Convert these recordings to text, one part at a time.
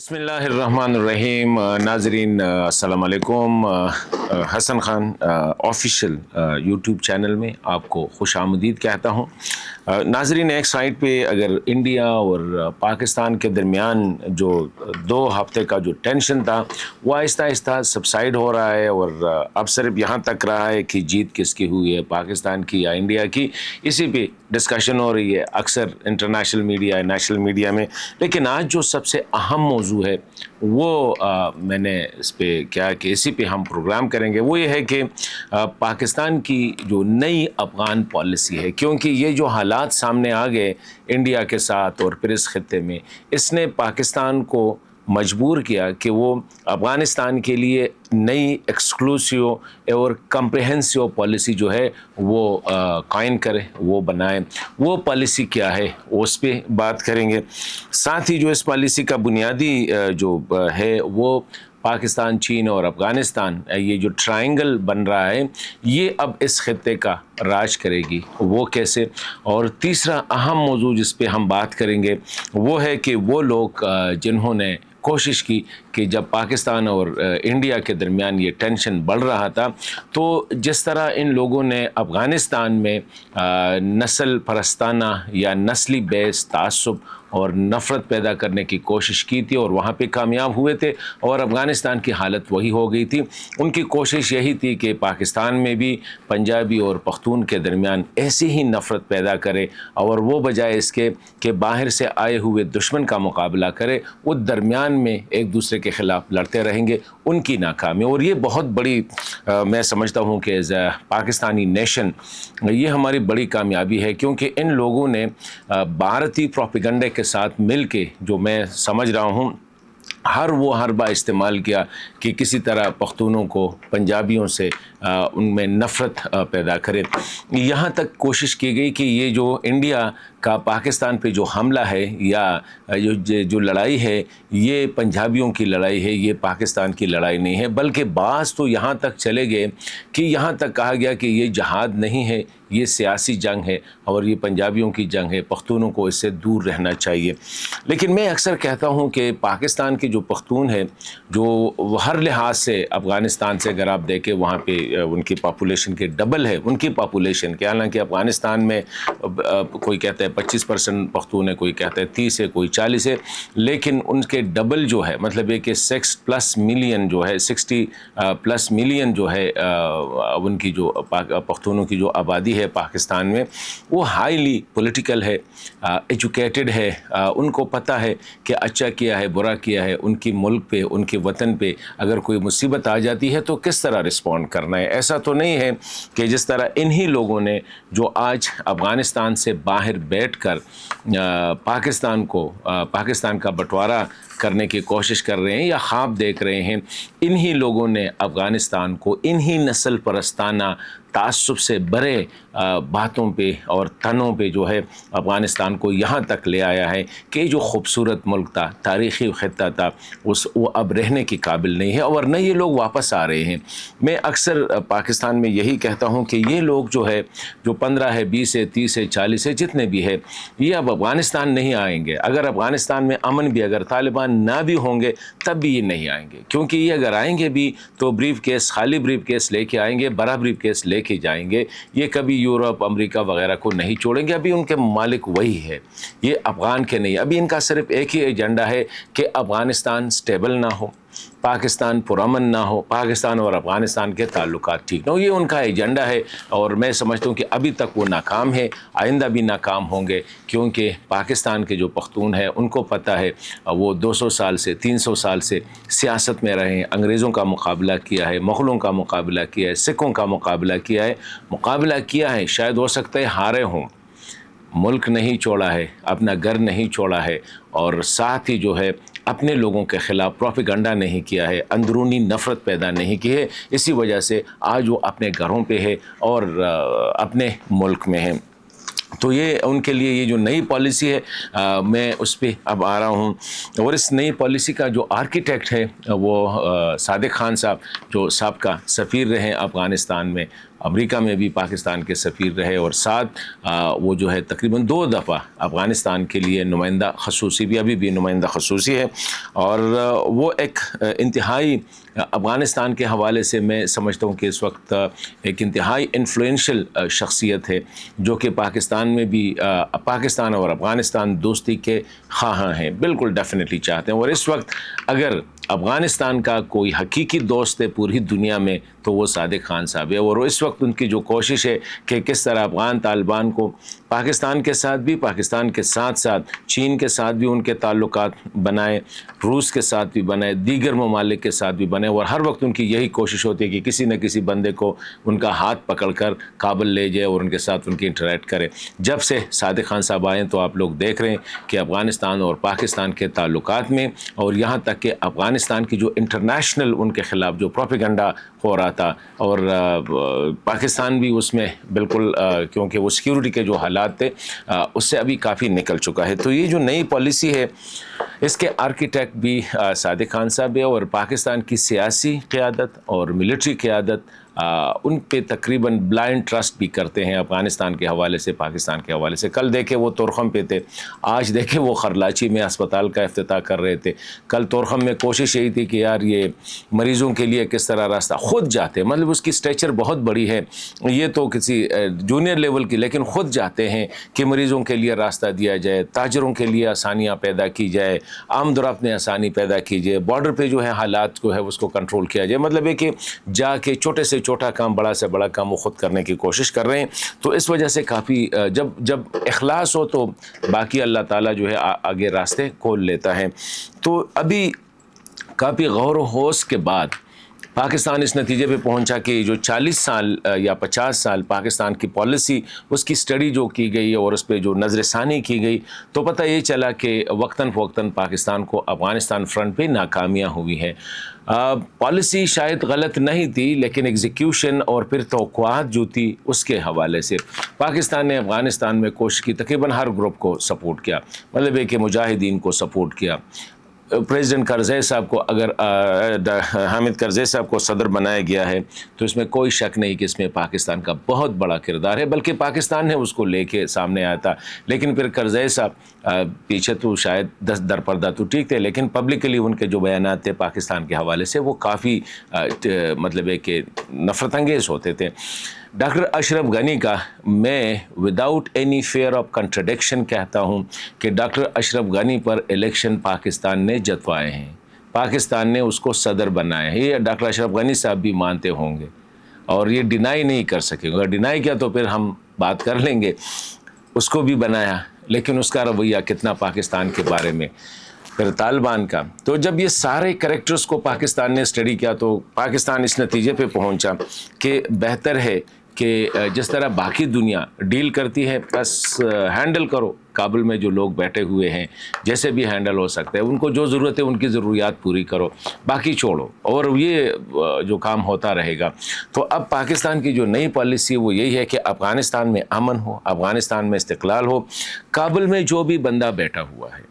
بسم اللہ الرحمن الرحیم ناظرین السلام علیکم حسن خان آفیشیل یوٹیوب چینل میں آپ کو خوش آمدید کہتا ہوں ناظرین ایک سائٹ پہ اگر انڈیا اور پاکستان کے درمیان جو 2 ہفتے کا جو ٹینشن تھا وہ آہستہ آہستہ سبسائڈ ہو رہا ہے اور اب صرف یہاں تک رہا ہے کہ جیت کس کی ہوئی ہے پاکستان کی یا انڈیا کی اسی پہ ڈسکشن ہو رہی ہے اکثر انٹرنیشنل میڈیا نیشنل میڈیا میں لیکن آج جو سب سے اہم موضوع ہے وہ میں نے اس پہ کیا کہ اسی پہ ہم پروگرام کریں گے وہ یہ ہے کہ پاکستان کی جو نئی افغان پالیسی ہے کیونکہ یہ جو حالات سامنے آ گئے انڈیا کے ساتھ اور پھر اس خطے میں اس نے پاکستان کو مجبور کیا کہ وہ افغانستان کے لیے نئی ایکسکلوسیو اور کمپریہنسیو پالیسی جو ہے وہ قائم کرے وہ بنائے وہ پالیسی کیا ہے اس پہ بات کریں گے ساتھ ہی جو اس پالیسی کا بنیادی جو ہے وہ پاکستان چین اور افغانستان یہ جو ٹرائنگل بن رہا ہے یہ اب اس خطے کا راج کرے گی وہ کیسے اور تیسرا اہم موضوع جس پہ ہم بات کریں گے وہ ہے کہ وہ لوگ جنہوں نے کوشش کی کہ جب پاکستان اور انڈیا کے درمیان یہ ٹینشن بڑھ رہا تھا تو جس طرح ان لوگوں نے افغانستان میں نسل پرستانہ یا نسلی بیس تعصب اور نفرت پیدا کرنے کی کوشش کی تھی اور وہاں پہ کامیاب ہوئے تھے اور افغانستان کی حالت وہی ہو گئی تھی ان کی کوشش یہی تھی کہ پاکستان میں بھی پنجابی اور پختون کے درمیان ایسی ہی نفرت پیدا کرے اور وہ بجائے اس کے کہ باہر سے آئے ہوئے دشمن کا مقابلہ کرے وہ درمیان میں ایک دوسرے کے خلاف لڑتے رہیں گے ان کی ناکامی اور یہ بہت بڑی میں سمجھتا ہوں کہ ایز اے پاکستانی نیشن یہ ہماری بڑی کامیابی ہے کیونکہ ان لوگوں نے بھارتی پروپیگنڈے کے ساتھ مل کے جو میں سمجھ رہا ہوں ہر وہ حربہ استعمال کیا کہ کسی طرح پختونوں کو پنجابیوں سے ان میں نفرت پیدا کرے یہاں تک کوشش کی گئی کہ یہ جو انڈیا کا پاکستان پہ جو حملہ ہے یا جو لڑائی ہے یہ پنجابیوں کی لڑائی ہے یہ پاکستان کی لڑائی نہیں ہے بلکہ بعض تو یہاں تک چلے گئے کہ یہاں تک کہا گیا کہ یہ جہاد نہیں ہے یہ سیاسی جنگ ہے اور یہ پنجابیوں کی جنگ ہے پختونوں کو اس سے دور رہنا چاہیے لیکن میں اکثر کہتا ہوں کہ پاکستان کے جو پختون ہے جو ہر لحاظ سے افغانستان سے اگر آپ دیکھیں وہاں پہ ان کی پاپولیشن کے ڈبل ہے ان کی پاپولیشن کے حالانکہ افغانستان میں کوئی کہتا ہے 25% پختون ہے کوئی کہتا ہے 30 ہے کوئی 40 ہے لیکن ان کے ڈبل جو ہے مطلب یہ کہ 6+ ملین جو ہے 60+ ملین جو ہے ان کی جو پختونوں کی جو آبادی ہے پاکستان میں وہ ہائیلی پولیٹیکل ہے ایجوکیٹڈ ہے ان کو پتہ ہے کہ اچھا کیا ہے برا کیا ہے ان کی ملک پہ ان کے وطن پہ اگر کوئی مصیبت آ جاتی ہے تو کس طرح رسپونڈ کرنا ہے ایسا تو نہیں ہے کہ جس طرح انہی لوگوں نے جو آج افغانستان سے باہر بیٹھ کر پاکستان کا بٹوارہ کرنے کی کوشش کر رہے ہیں یا خواب دیکھ رہے ہیں انہی لوگوں نے افغانستان کو انہی نسل پرستانہ تعصب سے بھرے باتوں پہ اور تنوں پہ جو ہے افغانستان کو یہاں تک لے آیا ہے کہ جو خوبصورت ملک تھا تاریخی خطہ تھا وہ اب رہنے کی قابل نہیں ہے اور نہ یہ لوگ واپس آ رہے ہیں میں اکثر پاکستان میں یہی کہتا ہوں کہ یہ لوگ جو ہے جو 15 ہے 20 ہے 30 ہے 40 ہے جتنے بھی ہے یہ اب افغانستان نہیں آئیں گے اگر افغانستان میں امن بھی اگر طالبان نہ بھی ہوں گے تب بھی یہ نہیں آئیں گے کیونکہ یہ اگر آئیں گے بھی تو بریف کیس خالی بریف کیس لے کے آئیں گے بڑا بریف کیس لے کے جائیں گے یہ کبھی یورپ امریکہ وغیرہ کو نہیں چھوڑیں گے ابھی ان کے ممالک وہی ہے یہ افغان کے نہیں ابھی ان کا صرف ایک ہی ایجنڈا ہے کہ افغانستان سٹیبل نہ ہو پاکستان پرامن نہ ہو پاکستان اور افغانستان کے تعلقات ٹھیک نہ ہو یہ ان کا ایجنڈا ہے اور میں سمجھتا ہوں کہ ابھی تک وہ ناکام ہے آئندہ بھی ناکام ہوں گے کیونکہ پاکستان کے جو پختون ہیں ان کو پتہ ہے وہ 200 سال سے 300 سال سے سیاست میں رہے ہیں انگریزوں کا مقابلہ کیا ہے مغلوں کا مقابلہ کیا ہے سکھوں کا مقابلہ کیا ہے شاید ہو سکتا ہے ہارے ہوں ملک نہیں چھوڑا ہے اپنا گھر نہیں چھوڑا ہے اور ساتھ ہی جو ہے اپنے لوگوں کے خلاف پروپیگنڈا نہیں کیا ہے اندرونی نفرت پیدا نہیں کی ہے اسی وجہ سے آج وہ اپنے گھروں پہ ہے اور اپنے ملک میں ہے تو یہ ان کے لیے یہ جو نئی پالیسی ہے میں اس پہ اب آ رہا ہوں اور اس نئی پالیسی کا جو آرکیٹیکٹ ہے وہ صادق خان صاحب جو سابقہ سفیر رہے افغانستان میں امریکہ میں بھی پاکستان کے سفیر رہے، اور ساتھ وہ جو ہے تقریباً 2 دفعہ افغانستان کے لیے نمائندہ خصوصی بھی، ابھی بھی نمائندہ خصوصی ہے، اور وہ ایک انتہائی افغانستان کے حوالے سے میں سمجھتا ہوں کہ اس وقت ایک انتہائی انفلوئنشل شخصیت ہے، جو کہ پاکستان میں بھی پاکستان اور افغانستان دوستی کے خواہاں ہیں، بالکل ڈیفینیٹلی چاہتے ہیں، اور اس وقت اگر افغانستان کا کوئی حقیقی دوست ہے پوری دنیا میں تو وہ صادق خان صاحب ہے، اور اس وقت ان کی جو کوشش ہے کہ کس طرح افغان طالبان کو پاکستان کے ساتھ بھی، پاکستان کے ساتھ ساتھ چین کے ساتھ بھی ان کے تعلقات بنائے، روس کے ساتھ بھی بنائے، دیگر ممالک کے ساتھ بھی بنے، اور ہر وقت ان کی یہی کوشش ہوتی ہے کہ کسی نہ کسی بندے کو ان کا ہاتھ پکڑ کر کابل لے جائے اور ان کے ساتھ ان کی انٹریکٹ کرے۔ جب سے صادق خان صاحب آئے تو آپ لوگ دیکھ رہے ہیں کہ افغانستان اور پاکستان کے تعلقات میں، اور یہاں تک کہ افغانستان کی جو انٹرنیشنل ان کے خلاف جو پروپیگنڈا ہو رہا تھا، اور پاکستان بھی اس میں بالکل کیونکہ وہ سیکیورٹی کے جو حالات تھے اس سے ابھی کافی نکل چکا ہے۔ تو یہ جو نئی پالیسی ہے اس کے آرکیٹیکٹ بھی صادق خان صاحب ہے، اور پاکستان کی سیاسی قیادت اور ملٹری قیادت ان پہ تقریباً بلائنڈ ٹرسٹ بھی کرتے ہیں افغانستان کے حوالے سے، پاکستان کے حوالے سے۔ کل دیکھے وہ تورخم پہ تھے، آج دیکھے وہ خرلاچی میں اسپتال کا افتتاح کر رہے تھے، کل تورخم میں کوشش یہی تھی کہ یار یہ مریضوں کے لیے کس طرح راستہ خود جاتے، مطلب اس کی اسٹیچر بہت بڑی ہے، یہ تو کسی جونیئر لیول کی، لیکن خود جاتے ہیں کہ مریضوں کے لیے راستہ دیا جائے، تاجروں کے لیے آسانیاں پیدا کی جائے، آمد و رفت میں آسانی پیدا کی جائے، بارڈر پہ جو ہے حالات جو ہے اس کو کنٹرول کیا جائے، مطلب ہے کہ جا کے چھوٹے سے چھوٹا کام، بڑا سے بڑا کام وہ خود کرنے کی کوشش کر رہے ہیں۔ تو اس وجہ سے کافی جب اخلاص ہو تو باقی اللہ تعالیٰ جو ہے آگے راستے کھول لیتا ہے۔ تو ابھی کافی غور و خوض کے بعد پاکستان اس نتیجے پہ پہنچا کہ جو 40 سال یا 50 سال پاکستان کی پالیسی، اس کی اسٹڈی جو کی گئی اور اس پہ جو نظر ثانی کی گئی، تو پتہ یہ چلا کہ وقتاً فوقتاً پاکستان کو افغانستان فرنٹ پہ ناکامیاں ہوئی ہیں۔ پالیسی شاید غلط نہیں تھی، لیکن ایگزیکیوشن اور پھر توقعات جو تھی اس کے حوالے سے پاکستان نے افغانستان میں کوشش کی، تقریباً ہر گروپ کو سپورٹ کیا، مطلب ہے کہ مجاہدین کو سپورٹ کیا۔ پریزیڈنٹ کرزئی صاحب کو، اگر حامد کرزئی صاحب کو صدر بنایا گیا ہے تو اس میں کوئی شک نہیں کہ اس میں پاکستان کا بہت بڑا کردار ہے، بلکہ پاکستان نے اس کو لے کے سامنے آیا تھا، لیکن پھر کرزئی صاحب پیچھے تو شاید 10 در پردہ تو ٹھیک تھے، لیکن پبلکلی ان کے جو بیانات تھے پاکستان کے حوالے سے وہ کافی مطلب ہے کہ نفرت انگیز ہوتے تھے۔ ڈاکٹر اشرف غنی کا میں without any fear of contradiction کہتا ہوں کہ ڈاکٹر اشرف غنی پر الیکشن پاکستان نے جتوائے ہیں، پاکستان نے اس کو صدر بنایا ہے، یہ ڈاکٹر اشرف غنی صاحب بھی مانتے ہوں گے، اور یہ ڈینائی نہیں کر سکیں گے، اگر ڈینائی کیا تو پھر ہم بات کر لیں گے۔ اس کو بھی بنایا، لیکن اس کا رویہ کتنا پاکستان کے بارے میں، پھر طالبان کا۔ تو جب یہ سارے کریکٹرز کو پاکستان نے اسٹڈی کیا تو پاکستان اس نتیجے پہ پہنچا کہ بہتر ہے کہ جس طرح باقی دنیا ڈیل کرتی ہے، بس ہینڈل کرو کابل میں جو لوگ بیٹھے ہوئے ہیں، جیسے بھی ہینڈل ہو سکتے ہیں، ان کو جو ضرورت ہے ان کی ضروریات پوری کرو، باقی چھوڑو، اور یہ جو کام ہوتا رہے گا۔ تو اب پاکستان کی جو نئی پالیسی وہ یہی ہے کہ افغانستان میں امن ہو، افغانستان میں استقلال ہو، کابل میں جو بھی بندہ بیٹھا ہوا ہے،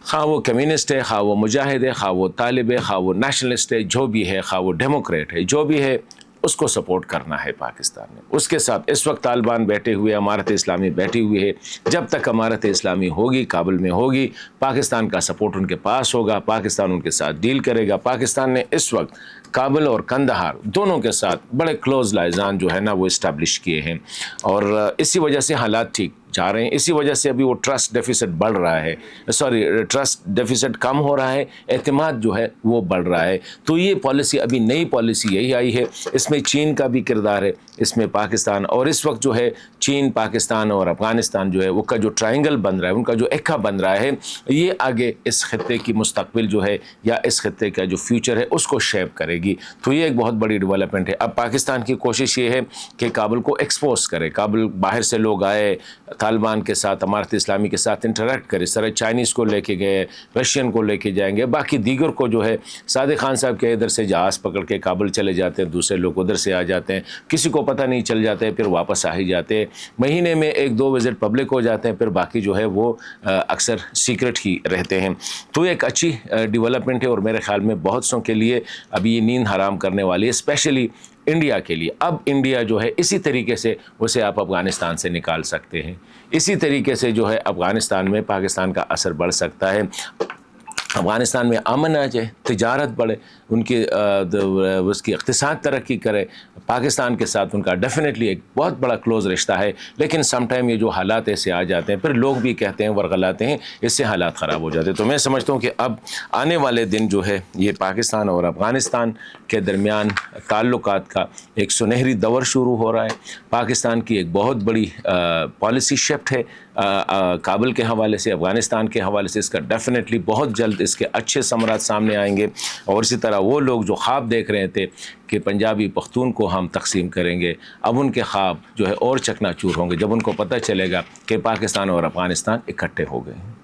خواہ وہ کمیونسٹ ہے، خواہ وہ مجاہد ہے، خواہ وہ طالب ہے، خواہ وہ نیشنلسٹ ہے، جو بھی ہے، خواہ وہ ڈیموکریٹ ہے، جو بھی ہے، اس کو سپورٹ کرنا ہے پاکستان نے۔ اس کے ساتھ اس وقت طالبان بیٹھے ہوئے، امارت اسلامی بیٹھی ہوئی ہے، جب تک امارت اسلامی ہوگی، کابل میں ہوگی، پاکستان کا سپورٹ ان کے پاس ہوگا، پاکستان ان کے ساتھ ڈیل کرے گا۔ پاکستان نے اس وقت کابل اور قندھار دونوں کے ساتھ بڑے کلوز لائزان جو ہے نا وہ اسٹیبلش کیے ہیں، اور اسی وجہ سے حالات ٹھیک جا رہے ہیں، اسی وجہ سے ابھی وہ ٹرسٹ ڈیفیسٹ بڑھ رہا ہے، ٹرسٹ ڈیفیسٹ کم ہو رہا ہے، اعتماد جو ہے وہ بڑھ رہا ہے۔ تو یہ پالیسی، ابھی نئی پالیسی یہی آئی ہے، اس میں چین کا بھی کردار ہے، اس میں پاکستان، اور اس وقت جو ہے چین، پاکستان اور افغانستان جو ہے وہ کا جو ٹرائنگل بن رہا ہے، ان کا جو ایکا بن رہا ہے، یہ آگے اس خطے کی مستقبل جو ہے یا اس خطے کا جو فیوچر ہے اس کو شیپ کرے گی۔ تو یہ ایک بہت بڑی ڈیولپمنٹ ہے۔ اب پاکستان کی کوشش یہ ہے کہ کابل کو ایکسپوز کرے، کابل باہر سے لوگ آئے، طالبان کے ساتھ، امارت اسلامی کے ساتھ انٹریکٹ کرے، اس طرح چائنیز کو لے کے گئے، رشین کو لے کے جائیں گے، باقی دیگر کو جو ہے صادق خان صاحب کے ادھر سے جہاز پکڑ کے کابل چلے جاتے ہیں، دوسرے لوگ ادھر سے آ جاتے ہیں، کسی کو پتہ نہیں چل جاتے ہیں، پھر واپس آ ہی جاتے ہیں، مہینے میں 1-2 وزٹ پبلک ہو جاتے ہیں، پھر باقی جو ہے وہ اکثر سیکرٹ ہی رہتے ہیں۔ تو ایک اچھی ڈیولپمنٹ ہے، اور میرے خیال میں بہت سوں کے لیے ابھی یہ نیند حرام کرنے والی ہے، اسپیشلی انڈیا کے لیے. اب انڈیا جو ہے اسی طریقے سے اسے آپ افغانستان سے نکال سکتے ہیں, اسی طریقے سے جو ہے افغانستان میں پاکستان کا اثر بڑھ سکتا ہے, افغانستان میں امن آ جائے, تجارت بڑھے, ان کی اس کی اقتصاد ترقی کرے. پاکستان کے ساتھ ان کا ڈیفینیٹلی ایک بہت بڑا کلوز رشتہ ہے, لیکن سم ٹائم یہ جو حالات ایسے آ جاتے ہیں پھر لوگ بھی کہتے ہیں ورغلاتے ہیں, اس سے حالات خراب ہو جاتے ہیں. تو میں سمجھتا ہوں کہ اب آنے والے دن جو ہے یہ پاکستان اور افغانستان کے درمیان تعلقات کا ایک سنہری دور شروع ہو رہا ہے. پاکستان کی ایک بہت بڑی پالیسی شفٹ ہے کابل کے حوالے سے, افغانستان کے حوالے سے. اس کا ڈیفینیٹلی بہت جلد اس کے اچھے ثمرات سامنے آئیں گے. اور اسی طرح وہ لوگ جو خواب دیکھ رہے تھے کہ پنجابی پختون کو ہم تقسیم کریں گے, اب ان کے خواب جو ہے اور چکنا چور ہوں گے جب ان کو پتہ چلے گا کہ پاکستان اور افغانستان اکٹھے ہو گئے ہیں.